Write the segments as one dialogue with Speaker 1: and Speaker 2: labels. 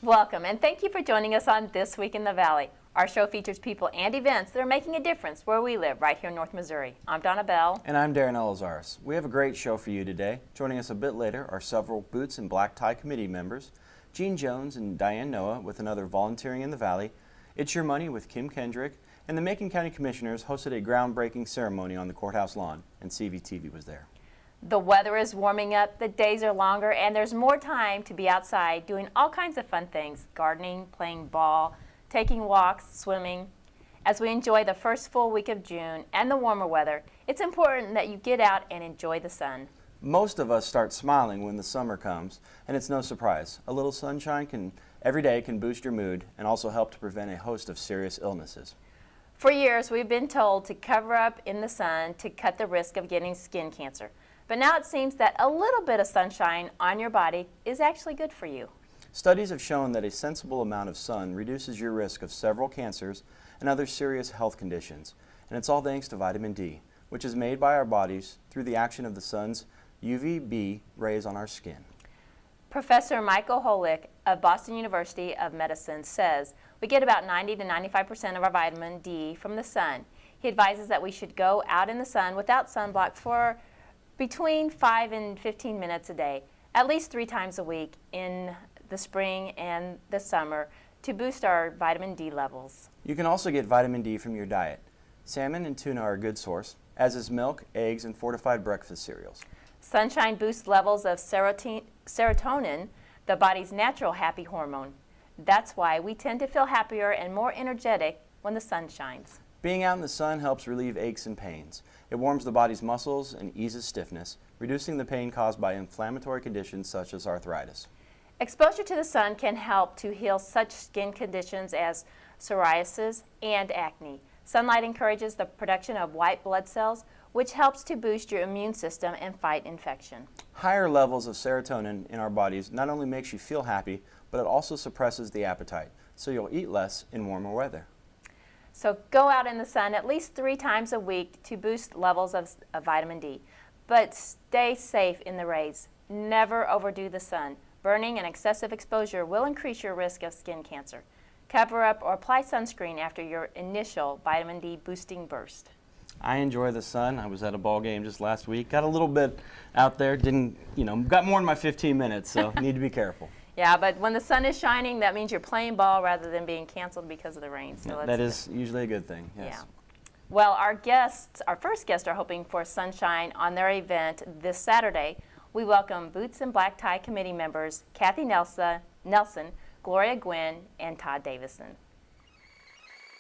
Speaker 1: Welcome, and thank you for joining us on This Week in the Valley. Our show features people and events that are making a difference where we live, right here in North Missouri. I'm Donna Bell.
Speaker 2: And I'm Darren Elizaris. We have a great show for you today. Joining us a bit later are several Boots and Black Tie Committee members, Jean Jones and Diane Noah with another Volunteering in the Valley, It's Your Money with Kim Kendrick, and the Macon County Commissioners hosted a groundbreaking ceremony on the courthouse lawn, and CVTV was there.
Speaker 1: The weather is warming up, the days are longer, and there's more time to be outside doing all kinds of fun things, gardening, playing ball, taking walks, swimming. As we enjoy the first full week of June and the warmer weather, it's important that you get out and enjoy the sun.
Speaker 2: Most of us start smiling when the summer comes, and it's no surprise. A little sunshine every day can boost your mood and also help to prevent a host of serious illnesses.
Speaker 1: For years, we've been told to cover up in the sun to cut the risk of getting skin cancer. But now it seems that a little bit of sunshine on your body is actually good for you.
Speaker 2: Studies have shown that a sensible amount of sun reduces your risk of several cancers and other serious health conditions. And it's all thanks to vitamin D, which is made by our bodies through the action of the sun's UVB rays on our skin.
Speaker 1: Professor Michael Holick of Boston University of Medicine says we get about 90 to 95% of our vitamin D from the sun. He advises that we should go out in the sun without sunblock for between 5 and 15 minutes a day, at least 3 times a week in the spring and the summer to boost our vitamin D levels.
Speaker 2: You can also get vitamin D from your diet. Salmon and tuna are a good source, as is milk, eggs, and fortified breakfast cereals.
Speaker 1: Sunshine boosts levels of serotonin, the body's natural happy hormone. That's why we tend to feel happier and more energetic when the sun shines.
Speaker 2: Being out in the sun helps relieve aches and pains. It warms the body's muscles and eases stiffness, reducing the pain caused by inflammatory conditions such as arthritis.
Speaker 1: Exposure to the sun can help to heal such skin conditions as psoriasis and acne. Sunlight encourages the production of white blood cells, which helps to boost your immune system and fight infection.
Speaker 2: Higher levels of serotonin in our bodies not only makes you feel happy, but it also suppresses the appetite, so you'll eat less in warmer weather.
Speaker 1: So go out in the sun at least 3 times a week to boost levels of vitamin D. But stay safe in the rays. Never overdo the sun. Burning and excessive exposure will increase your risk of skin cancer. Cover up or apply sunscreen after your initial vitamin D boosting burst.
Speaker 2: I enjoy the sun. I was at a ball game just last week. Got a little bit out there. Got more than my 15 minutes, so need to be careful.
Speaker 1: Yeah, but when the sun is shining, that means you're playing ball rather than being canceled because of the rain. So
Speaker 2: that is usually a good thing, yes.
Speaker 1: Yeah. Well, our first guests are hoping for sunshine on their event this Saturday. We welcome Boots and Black Tie Committee members Kathy Nelson, Gloria Gwynn, and Todd Davison.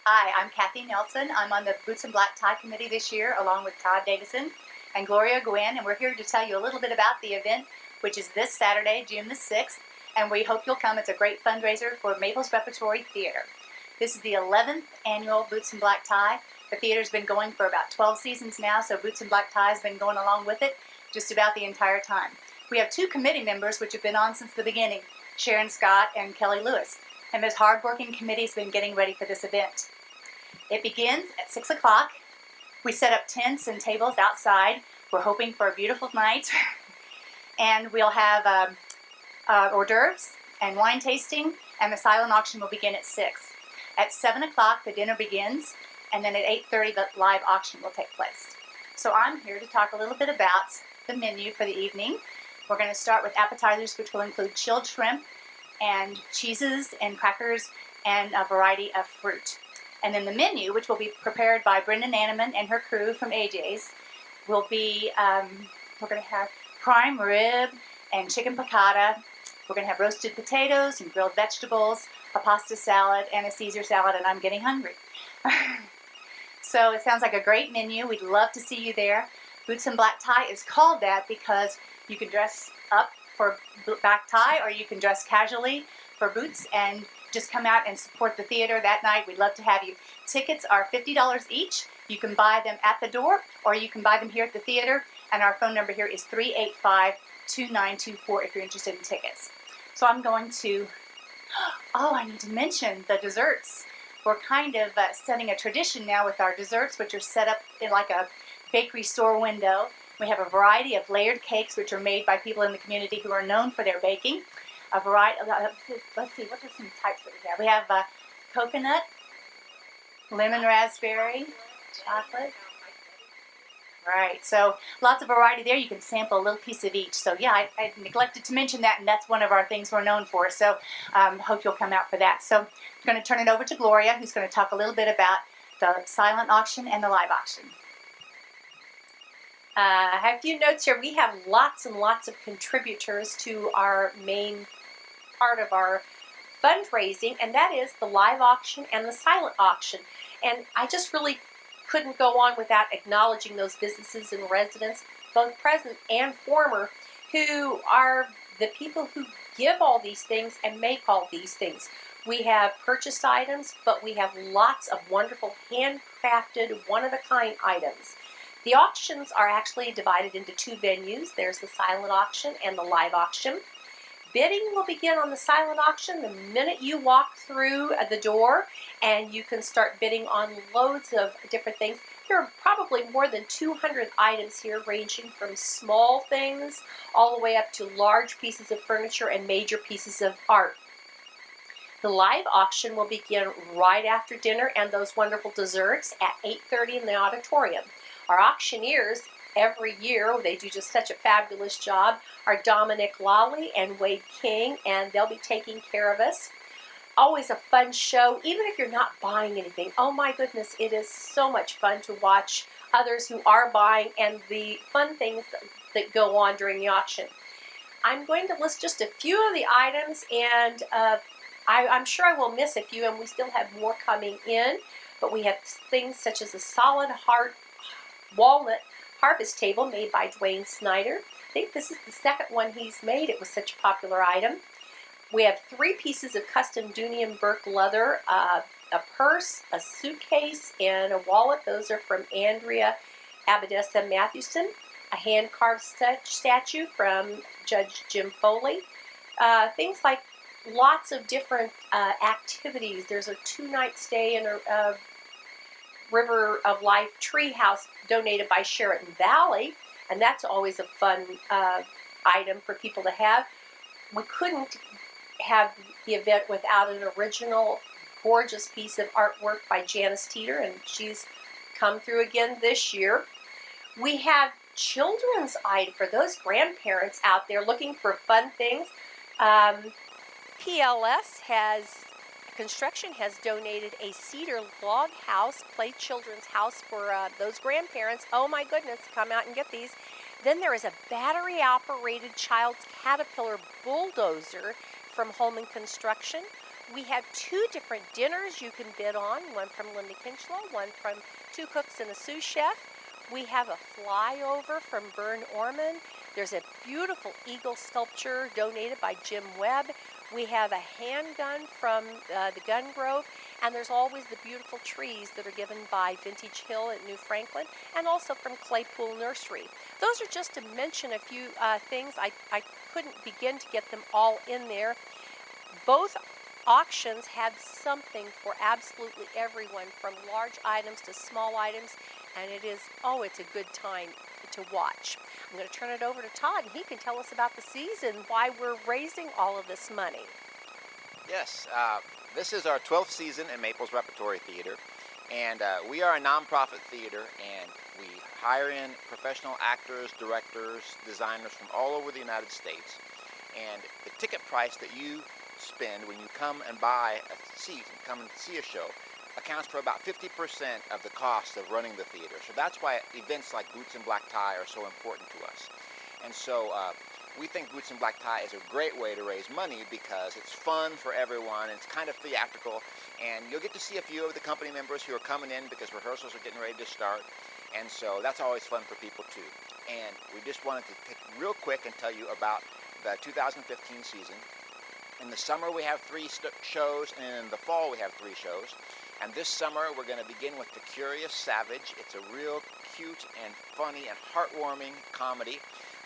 Speaker 3: Hi, I'm Kathy Nelson. I'm on the Boots and Black Tie Committee this year along with Todd Davison and Gloria Gwynn, and we're here to tell you a little bit about the event, which is this Saturday, June the 6th. And we hope you'll come. It's a great fundraiser for Maples Repertory Theater. This is the 11th annual Boots and Black Tie. The theater's been going for about 12 seasons now, so Boots and Black Tie has been going along with it just about the entire time. We have 2 committee members which have been on since the beginning, Sharon Scott and Kelly Lewis. And this hard-working committee has been getting ready for this event. It begins at 6 o'clock. We set up tents and tables outside. We're hoping for a beautiful night. And we'll have hors d'oeuvres and wine tasting, and the silent auction will begin at 6. At 7 o'clock, the dinner begins, and then at 8:30, the live auction will take place. So I'm here to talk a little bit about the menu for the evening. We're going to start with appetizers, which will include chilled shrimp and cheeses and crackers and a variety of fruit. And then the menu, which will be prepared by Brenda Nanneman and her crew from AJ's, will be, we're going to have prime rib and chicken piccata. We're going to have roasted potatoes and grilled vegetables, a pasta salad, and a Caesar salad, and I'm getting hungry. So it sounds like a great menu. We'd love to see you there. Boots and Black Tie is called that because you can dress up for black tie or you can dress casually for boots and just come out and support the theater that night. We'd love to have you. Tickets are $50 each. You can buy them at the door or you can buy them here at the theater, and our phone number here is 385-2924 if you're interested in tickets. So I'm going to, I need to mention the desserts. We're kind of setting a tradition now with our desserts, which are set up in like a bakery store window. We have a variety of layered cakes, which are made by people in the community who are known for their baking. a variety. Let's see, what are some types that we have? We have coconut, lemon raspberry, chocolate. Right, so lots of variety there. You can sample a little piece of each. So yeah, I neglected to mention that, and that's one of our things we're known for. So hope you'll come out for that. So I'm going to turn it over to Gloria, who's going to talk a little bit about the silent auction and the live auction.
Speaker 4: I have a few notes here. We have lots and lots of contributors to our main part of our fundraising, and that is the live auction and the silent auction. And I just really couldn't go on without acknowledging those businesses and residents, both present and former, who are the people who give all these things and make all these things. We have purchased items, but we have lots of wonderful handcrafted, one-of-a-kind items. The auctions are actually divided into two venues. There's the silent auction and the live auction. Bidding will begin on the silent auction the minute you walk through the door, and you can start bidding on loads of different things. There are probably more than 200 items here, ranging from small things all the way up to large pieces of furniture and major pieces of art. The live auction will begin right after dinner and those wonderful desserts at 8:30 in the auditorium. Our auctioneers, every year, they do just such a fabulous job, are Dominic Lawley and Wade King, and they'll be taking care of us. Always a fun show, even if you're not buying anything. Oh my goodness, it is so much fun to watch others who are buying and the fun things that go on during the auction. I'm going to list just a few of the items, and I'm sure I will miss a few, and we still have more coming in, but we have things such as a solid heart walnut harvest table made by Dwayne Snyder. I think this is the second one he's made. It was such a popular item. We have 3 pieces of custom Dooney and Burke leather, a purse, a suitcase, and a wallet. Those are from Andrea Abadessa Mathewson. A hand-carved statue from Judge Jim Foley. Things like lots of different activities. There's a 2-night stay in a River of Life treehouse donated by Sheraton Valley, and that's always a fun item for people to have. We couldn't have the event without an original, gorgeous piece of artwork by Janice Teeter, and she's come through again this year. We have children's items for those grandparents out there looking for fun things. PLS Construction has donated a cedar log house, play children's house for those grandparents. Oh my goodness, come out and get these. Then there is a battery-operated child's Caterpillar bulldozer from Holman Construction. We have 2 different dinners you can bid on, one from Linda Kinchlow, one from 2 Cooks and a Sous Chef. We have a flyover from Bern Orman. There's a beautiful eagle sculpture donated by Jim Webb. We have a handgun from the Gun Grove, and there's always the beautiful trees that are given by Vintage Hill at New Franklin, and also from Claypool Nursery. Those are just to mention a few things. I couldn't begin to get them all in there. Both auctions had something for absolutely everyone, from large items to small items, and it's a good time to watch. I'm going to turn it over to Todd, and he can tell us about the season, why we're raising all of this money.
Speaker 5: Yes, this is our 12th season in Maples Repertory Theater, and we are a nonprofit theater, and we hire in professional actors, directors, designers from all over the United States. And the ticket price that you spend when you come and buy a seat and come and see a show accounts for about 50% of the cost of running the theater. So that's why events like Boots and Black Tie are so important to us. And so we think Boots and Black Tie is a great way to raise money because it's fun for everyone, and it's kind of theatrical, and you'll get to see a few of the company members who are coming in because rehearsals are getting ready to start, and so that's always fun for people too. And we just wanted to take real quick and tell you about the 2015 season. In the summer we have 3 shows, and in the fall we have 3 shows. And this summer we're going to begin with The Curious Savage. It's a real cute and funny and heartwarming comedy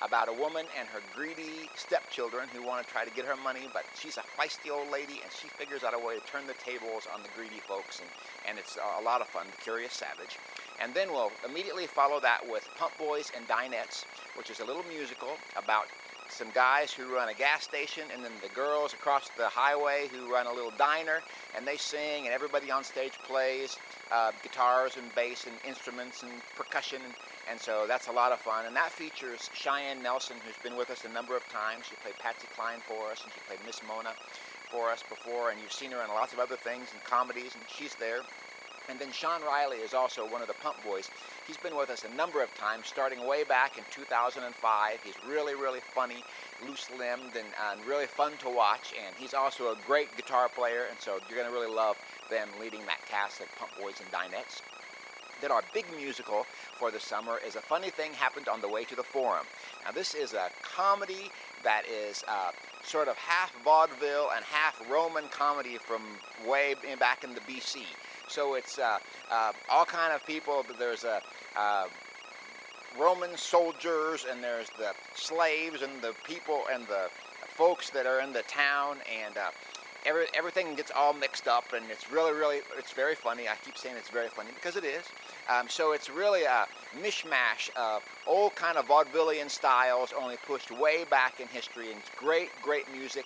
Speaker 5: about a woman and her greedy stepchildren who want to try to get her money, but she's a feisty old lady, and she figures out a way to turn the tables on the greedy folks, and it's a lot of fun, The Curious Savage. And then we'll immediately follow that with Pump Boys and Dinettes, which is a little musical about some guys who run a gas station, and then the girls across the highway who run a little diner, and they sing, and everybody on stage plays guitars and bass and instruments and percussion, and so that's a lot of fun. And that features Cheyenne Nelson, who's been with us a number of times. She played Patsy Cline for us, and she played Miss Mona for us before, and you've seen her in lots of other things and comedies, and she's there. And then Sean Riley is also one of the Pump Boys. He's been with us a number of times, starting way back in 2005. He's really, really funny, loose-limbed, and really fun to watch. And he's also a great guitar player, and so you're going to really love them leading that cast of Pump Boys and Dinettes. Then our big musical for the summer is A Funny Thing Happened on the Way to the Forum. Now this is a comedy that is sort of half vaudeville and half Roman comedy from way back in the BC. So it's all kind of people. There's Roman soldiers, and there's the slaves, and the people, and the folks that are in the town, and everything gets all mixed up, and it's it's very funny. I keep saying it's very funny because it is. So it's really a mishmash of old kind of vaudevillian styles, only pushed way back in history, and it's great music.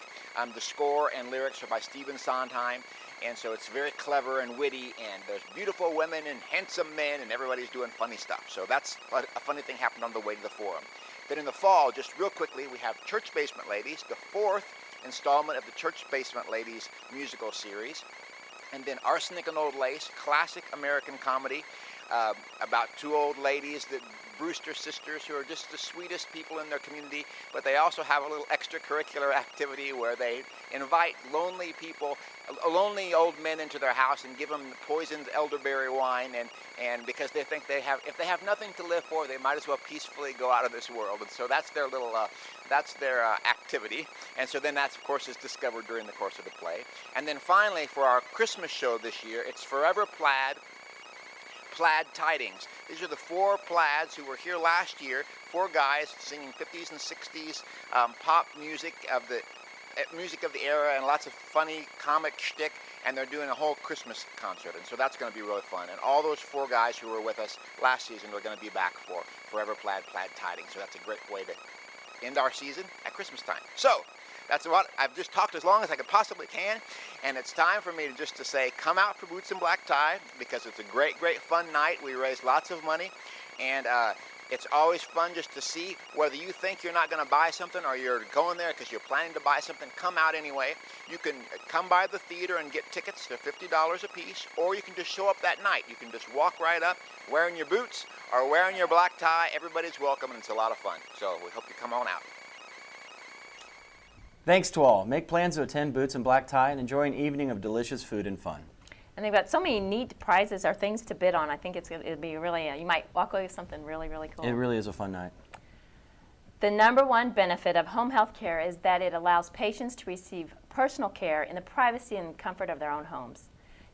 Speaker 5: The score and lyrics are by Stephen Sondheim. And so it's very clever and witty, and there's beautiful women and handsome men, and everybody's doing funny stuff. So that's A Funny Thing Happened on the Way to the Forum. Then in the fall, just real quickly, we have Church Basement Ladies, the 4th installment of the Church Basement Ladies musical series. And then Arsenic and Old Lace, classic American comedy about two old ladies, the Brewster sisters, who are just the sweetest people in their community, but they also have a little extracurricular activity where they invite lonely people, lonely old men into their house and give them poisoned elderberry wine, and because they think if they have nothing to live for, they might as well peacefully go out of this world. And so that's their little activity. And so then that's, of course, is discovered during the course of the play. And then finally, for our Christmas show this year, it's Forever Plaid Tidings. These are the 4 plaids who were here last year, 4 guys singing 50s and 60s pop music of the era, and lots of funny comic shtick, and they're doing a whole Christmas concert, and so that's going to be really fun. And all those 4 guys who were with us last season are going to be back for Forever Plaid Tidings, so that's a great way to end our season at Christmas time. So that's what I've just talked as long as I could possibly can, and it's time for me to say, come out for Boots and Black Tie, because it's a great fun night. We raise lots of money, and it's always fun just to see whether you think you're not going to buy something or you're going there because you're planning to buy something. Come out anyway. You can come by the theater and get tickets. They're $50 a piece, or you can just show up that night. You can just walk right up wearing your boots or wearing your black tie. Everybody's welcome, and it's a lot of fun. So we hope you come on out.
Speaker 2: Thanks to all. Make plans to attend Boots and Black Tie and enjoy an evening of delicious food and fun.
Speaker 1: And they've got so many neat prizes or things to bid on. I think it'll be really, you might walk away with something really cool.
Speaker 2: It really is a fun night.
Speaker 1: The number one benefit of home health care is that it allows patients to receive personal care in the privacy and comfort of their own homes.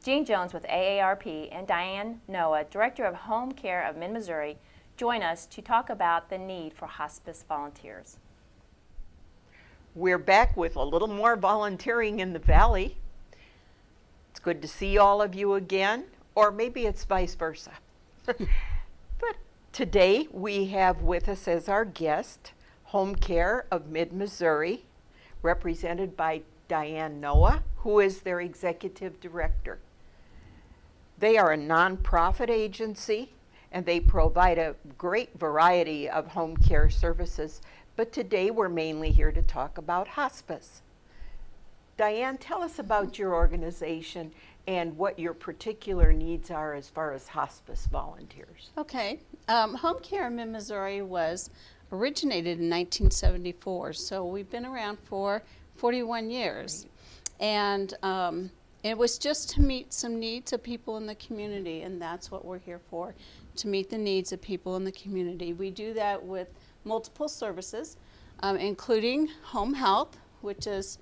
Speaker 1: Jean Jones with AARP and Diane Noah, Director of Home Care of MidMissouri, join us to talk about the need for hospice volunteers.
Speaker 6: We're back with a little more volunteering in the Valley. It's good to see all of you again, or maybe it's vice versa. But today we have with us as our guest Home Care of MidMissouri, represented by Diane Noah, who is their executive director. They are a nonprofit agency, and they provide a great variety of home care services. But today we're mainly here to talk about hospice. Diane, tell us about your organization and what your particular needs are as far as hospice volunteers.
Speaker 7: Okay. Home Care in MidMissouri was originated in 1974, so we've been around for 41 years. Right. And it was just to meet some needs of people in the community, and that's what we're here for, to meet the needs of people in the community. We do that with multiple services, including home health, which is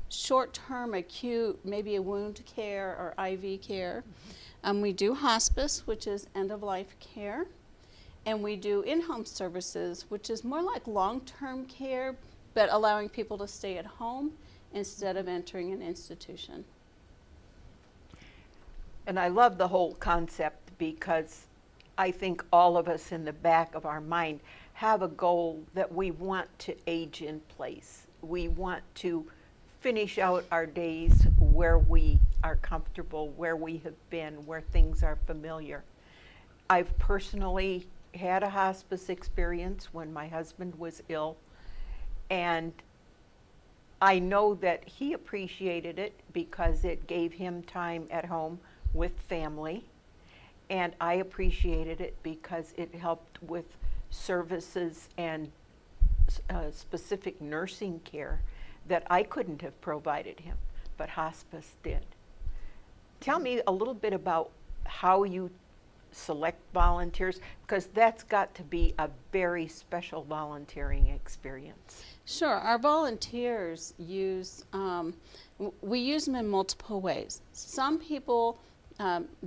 Speaker 7: short-term, acute, maybe a wound care or IV care. We do hospice, which is end-of-life care. And we do in-home services, which is more like long-term care, but allowing people to stay at home instead of entering an institution.
Speaker 6: And I love the whole concept because I think all of us in the back of our mind have a goal that we want to age in place. We want to finish out our days where we are comfortable, where we have been, where things are familiar. I've personally had a hospice experience when my husband was ill, and I know that he appreciated it because it gave him time at home with family, and I appreciated it because it helped with services and specific nursing care that I couldn't have provided him, but hospice did. Tell me a little bit about how you select volunteers, because that's got to be a very special volunteering experience.
Speaker 7: Sure. Our volunteers we use them in multiple ways. Some people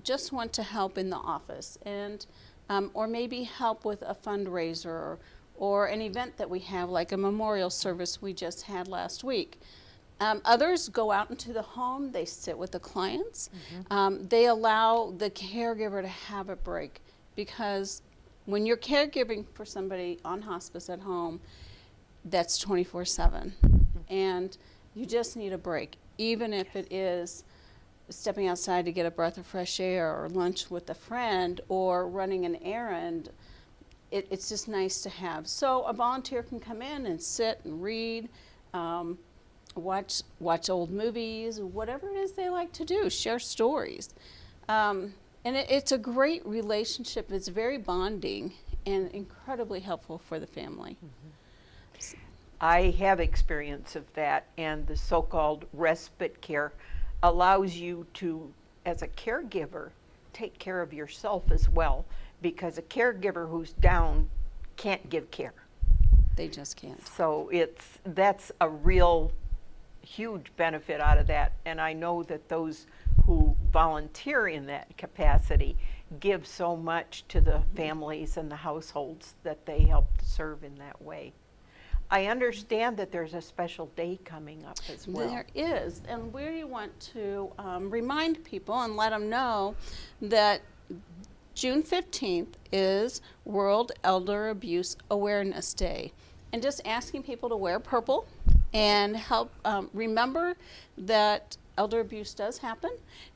Speaker 7: just want to help in the office, and or maybe help with a fundraiser or an event that we have, like a memorial service we just had last week. Others go out into the home, they sit with the clients. They allow the caregiver to have a break, because when you're caregiving for somebody on hospice at home, that's 24/7. And you just need a break, even if it is stepping outside to get a breath of fresh air, or lunch with a friend, or running an errand. It's just nice to have. So a volunteer can come in and sit and read, watch old movies, whatever it is they like to do, share stories. And it's a great relationship. It's very bonding and incredibly helpful for the family.
Speaker 6: I have experience of that, and the so-called respite care allows you to, as a caregiver, take care of yourself as well, because a caregiver who's down can't give care.
Speaker 7: They just can't.
Speaker 6: So that's a real huge benefit out of that, and I know that those who volunteer in that capacity give so much to the families and the households that they help to serve in that way. I understand that there's a special day coming up as well.
Speaker 7: There is, and we want to remind people and let them know that June 15th is World Elder Abuse Awareness Day. And just asking people to wear purple and help remember that elder abuse does happen,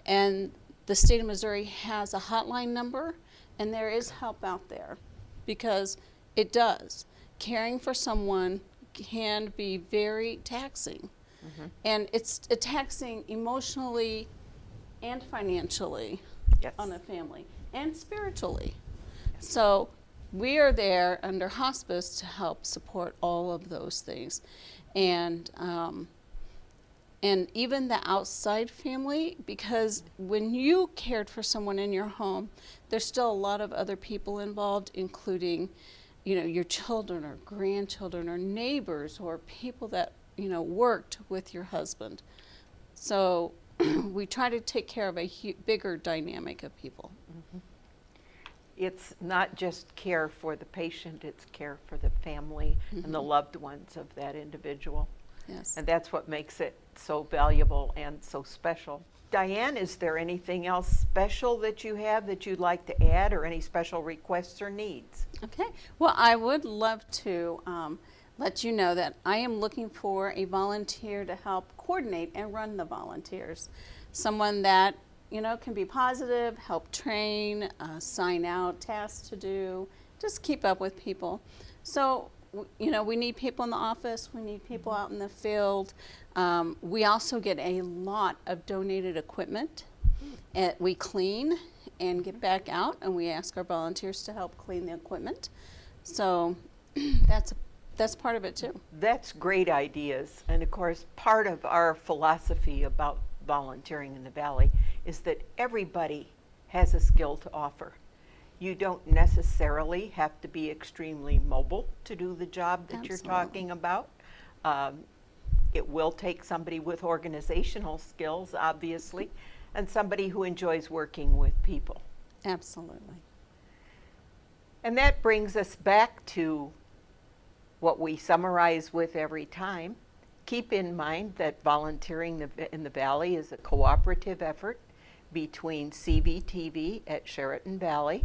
Speaker 7: and the state of Missouri has a hotline number, and there is help out there, because it does. Caring for someone can be very taxing, and it's taxing emotionally and financially on a family, and spiritually. So we are there under hospice to help support all of those things. And even the outside family, because when you cared for someone in your home, there's still a lot of other people involved, including, your children or grandchildren or neighbors or people that, worked with your husband. So we try to take care of a bigger dynamic of people.
Speaker 6: It's not just care for the patient, it's care for the family and the loved ones of that individual.
Speaker 7: Yes.
Speaker 6: And that's what makes it so valuable and so special. Diane, is there anything else special that you have that you'd like to add, or any special requests or needs?
Speaker 7: Okay. Well, I would love to let you know that I am looking for a volunteer to help coordinate and run the volunteers. Someone that can be positive, help train, sign out tasks to do, just keep up with people. So, we need people in the office, we need people out in the field. We also get a lot of donated equipment. We clean and get back out, and we ask our volunteers to help clean the equipment. So that's part of it too.
Speaker 6: That's great ideas. And of course, part of our philosophy about volunteering in the Valley is that everybody has a skill to offer. You don't necessarily have to be extremely mobile to do the job that you're talking about. It will take somebody with organizational skills, obviously, and somebody who enjoys working with people.
Speaker 7: Absolutely.
Speaker 6: And that brings us back to what we summarize with every time. Keep in mind that volunteering in the Valley is a cooperative effort between CVTV at Sheraton Valley,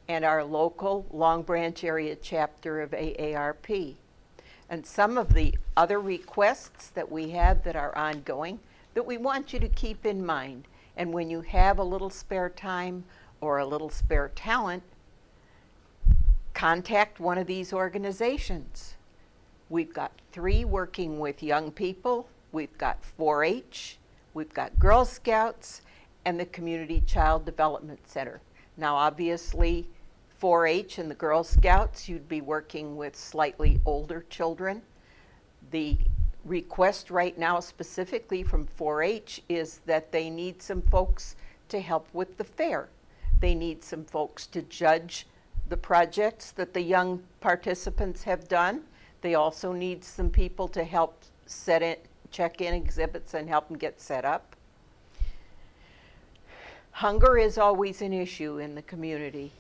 Speaker 6: and our local Long Branch area chapter of AARP. And some of the other requests that we have that are ongoing that we want you to keep in mind. And when you have a little spare time or a little spare talent, contact one of these organizations. We've got 3 working with young people, we've got 4-H, we've got Girl Scouts, and the Community Child Development Center. Now obviously 4-H and the Girl Scouts, you'd be working with slightly older children. The request right now specifically from 4-H is that they need some folks to help with the fair. They need some folks to judge the projects that the young participants have done. They also need some people to help check in exhibits and help them get set up. Hunger is always an issue in the community.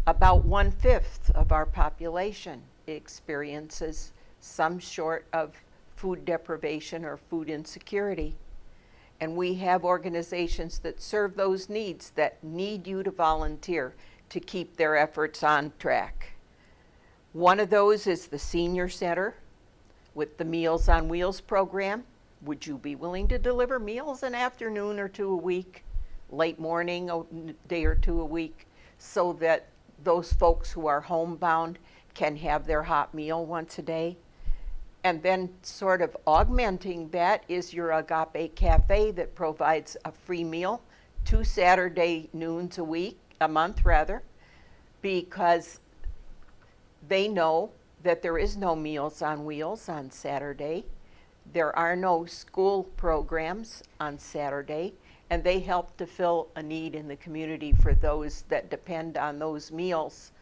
Speaker 6: About 1/5 of our population experiences some sort of food deprivation or food insecurity. And we have organizations that serve those needs that need you to volunteer to keep their efforts on track. One of those is the Senior Center with the Meals on Wheels program. Would you be willing to deliver meals an afternoon or 2 a week, late morning a day or 2 a week, so that those folks who are homebound can have their hot meal once a day? And then sort of augmenting that is your Agape Cafe that provides a free meal 2 Saturday noons a month, because they know that there is no Meals on Wheels on Saturday. There are no school programs on Saturday, and they help to fill a need in the community for those that depend on those meals.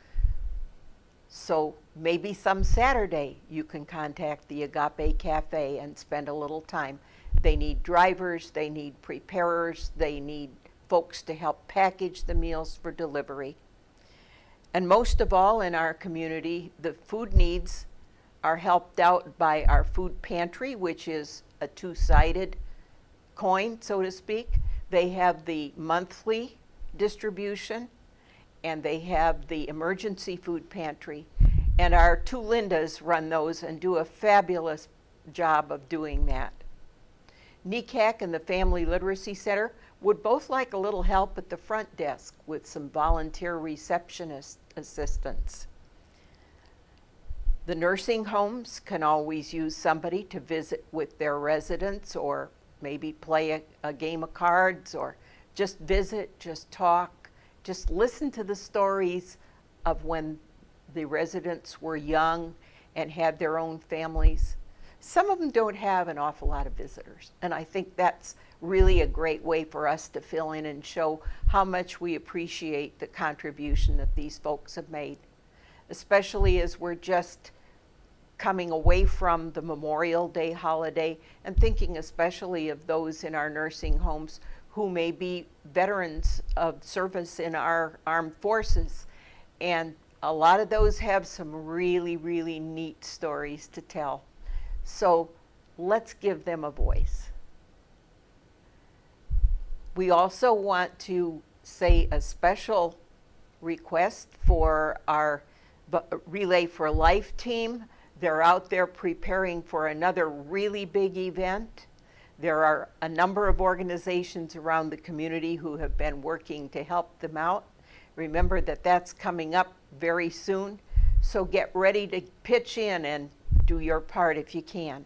Speaker 6: So maybe some Saturday you can contact the Agape Cafe and spend a little time. They need drivers, they need preparers, they need folks to help package the meals for delivery. And most of all in our community, the food needs are helped out by our food pantry, which is a 2-sided coin, so to speak. They have the monthly distribution and they have the emergency food pantry. And our 2 Lindas run those and do a fabulous job of doing that. NECAC and the Family Literacy Center would both like a little help at the front desk with some volunteer receptionist assistance. The nursing homes can always use somebody to visit with their residents or maybe play a game of cards or just visit, just talk, just listen to the stories of when the residents were young and had their own families. Some of them don't have an awful lot of visitors, and I think that's really a great way for us to fill in and show how much we appreciate the contribution that these folks have made, especially as we're just coming away from the Memorial Day holiday and thinking especially of those in our nursing homes who may be veterans of service in our armed forces. And a lot of those have some really, really neat stories to tell. So let's give them a voice. We also want to say a special request for our Relay for Life team. They're out there preparing for another really big event. There are a number of organizations around the community who have been working to help them out. Remember that that's coming up very soon, so get ready to pitch in and do your part if you can.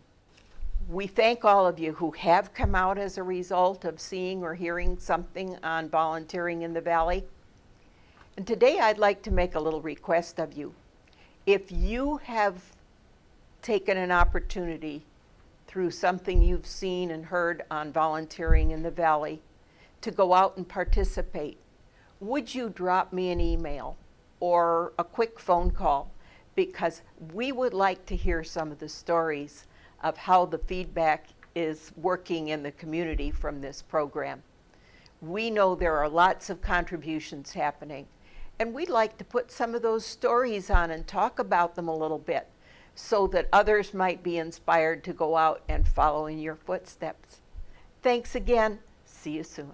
Speaker 6: We thank all of you who have come out as a result of seeing or hearing something on volunteering in the Valley. And today I'd like to make a little request of you. If you have taken an opportunity through something you've seen and heard on volunteering in the Valley to go out and participate, would you drop me an email or a quick phone call? Because we would like to hear some of the stories of how the feedback is working in the community from this program. We know there are lots of contributions happening, and we'd like to put some of those stories on and talk about them a little bit so that others might be inspired to go out and follow in your footsteps. Thanks again. See you soon.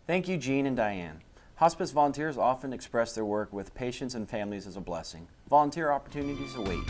Speaker 2: Thank you, Jean and Diane. Hospice volunteers often express their work with patients and families as a blessing. Volunteer opportunities await.